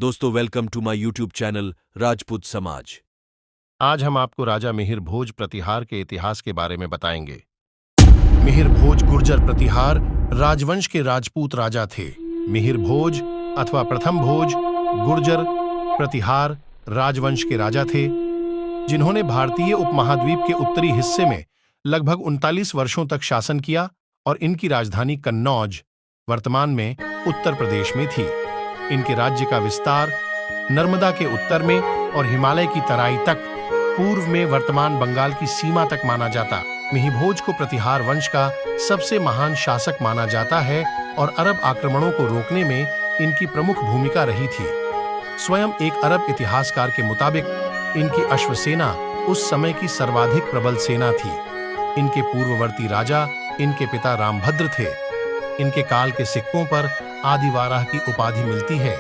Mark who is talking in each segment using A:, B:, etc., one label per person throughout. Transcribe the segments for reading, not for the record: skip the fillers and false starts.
A: दोस्तों welcome to my YouTube channel Rajput Samaj.
B: आज हम आपको राजा मिहिर भोज प्रतिहार के इतिहास के बारे में बताएंगे। मिहिर भोज गुर्जर प्रतिहार राजवंश के राजपूत राजा थे। मिहिर भोज अथवा प्रथम भोज गुर्जर प्रतिहार राजवंश के राजा थे, जिन्होंने भारतीय उपमहाद्वीप के उत्तरी हिस्से में लगभग 39 वर्षों तक शासन किया और इनकी राजधानी कन्नौज वर्तमान में उत्तर प्रदेश में थी। इनके राज्य का विस्तार नर्मदा के उत्तर में और हिमालय की तराई तक पूर्व में वर्तमान बंगाल की सीमा तक माना जाता। मिहिर भोज को प्रतिहार वंश का सबसे महान शासक माना जाता है और अरब आक्रमणों को रोकने में इनकी प्रमुख भूमिका रही थी। स्वयं एक अरब इतिहासकार के मुताबिक इनकी अश्वसेना उस समय की सर्वाधिक प्रबल सेना थी। इनके पूर्ववर्ती राजा इनके पिता रामभद्र थे। इनके काल के सिक्कों पर आदिवाराह की उपाधि मिलती है,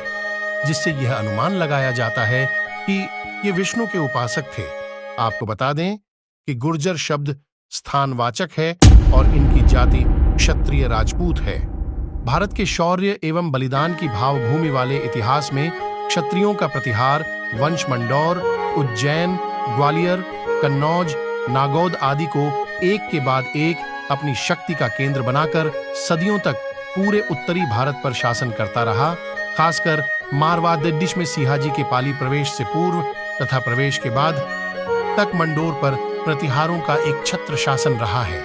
B: जिससे यह अनुमान लगाया जाता है कि ये विष्णु के उपासक थे। आपको बता दें कि गुर्जर शब्द स्थानवाचक है और इनकी जाति क्षत्रिय राजपूत है। भारत के शौर्य एवं बलिदान की भावभूमि वाले इतिहास में क्षत्रियों का प्रतिहार वंश मंडौर, उज्जैन, ग्वालियर, कन्नौज, नागौद आदि को एक के बाद एक अपनी शक्ति का केंद्र बनाकर सदियों तक पूरे उत्तरी भारत पर शासन करता रहा। खासकर मारवाड़ में सिहाजी के पाली प्रवेश से पूर्व तथा प्रवेश के बाद तक मंडोर पर प्रतिहारों का एक छत्र शासन रहा है।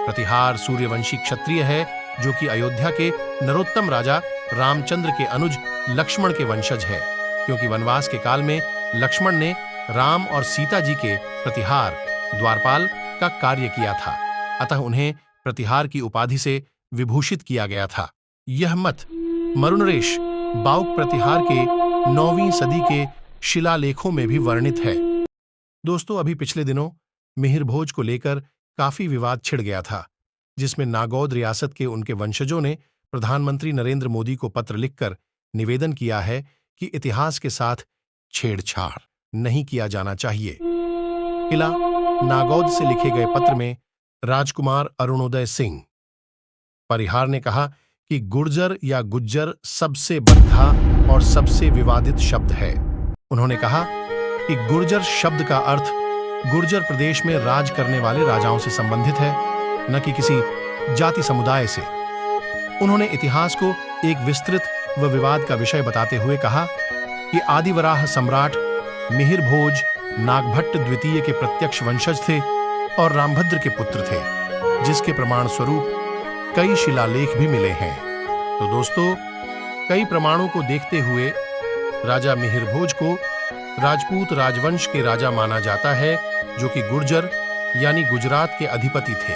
B: प्रतिहार सूर्यवंशी क्षत्रिय है, जो कि अयोध्या के नरोत्तम राजा रामचंद्र के अनुज लक्ष्मण के वंशज है, क्योंकि वनवास के काल में लक्ष्मण ने राम और सीता जी के प्रतिहार द्वारपाल का कार्य किया था, अतः उन्हें प्रतिहार की उपाधि से विभूषित किया गया था। यह मत मरुनरेश बाउक प्रतिहार के 9वीं सदी के शिलालेखों में भी वर्णित है। दोस्तों, अभी पिछले दिनों मिहिर भोज को लेकर काफी विवाद छिड़ गया था, जिसमें नागौद रियासत के उनके वंशजों ने प्रधानमंत्री नरेंद्र मोदी को पत्र लिखकर निवेदन किया है कि इतिहास के साथ छेड़छाड़ नहीं किया जाना चाहिए। किला नागौद से लिखे गए पत्र में राजकुमार अरुणोदय सिंह परिहार ने कहा कि गुर्जर या गुज्जर सबसे बद्धा और सबसे विवादित शब्द है। उन्होंने कहा कि गुर्जर शब्द का अर्थ गुर्जर प्रदेश में राज करने वाले राजाओं से संबंधित है, न कि किसी जाति समुदाय से। उन्होंने इतिहास को एक विस्तृत व विवाद का विषय बताते हुए कहा कि आदिवराह सम्राट मिहिर भोज नागभट्ट द्वितीय के प्रत्यक्ष वंशज थे और रामभद्र के पुत्र थे, जिसके प्रमाण स्वरूप कई शिलालेख भी मिले हैं। तो दोस्तों, कई प्रमाणों को देखते हुए राजा मिहिर भोज को राजपूत राजवंश के राजा माना जाता है, जो कि गुर्जर यानी गुजरात के अधिपति थे।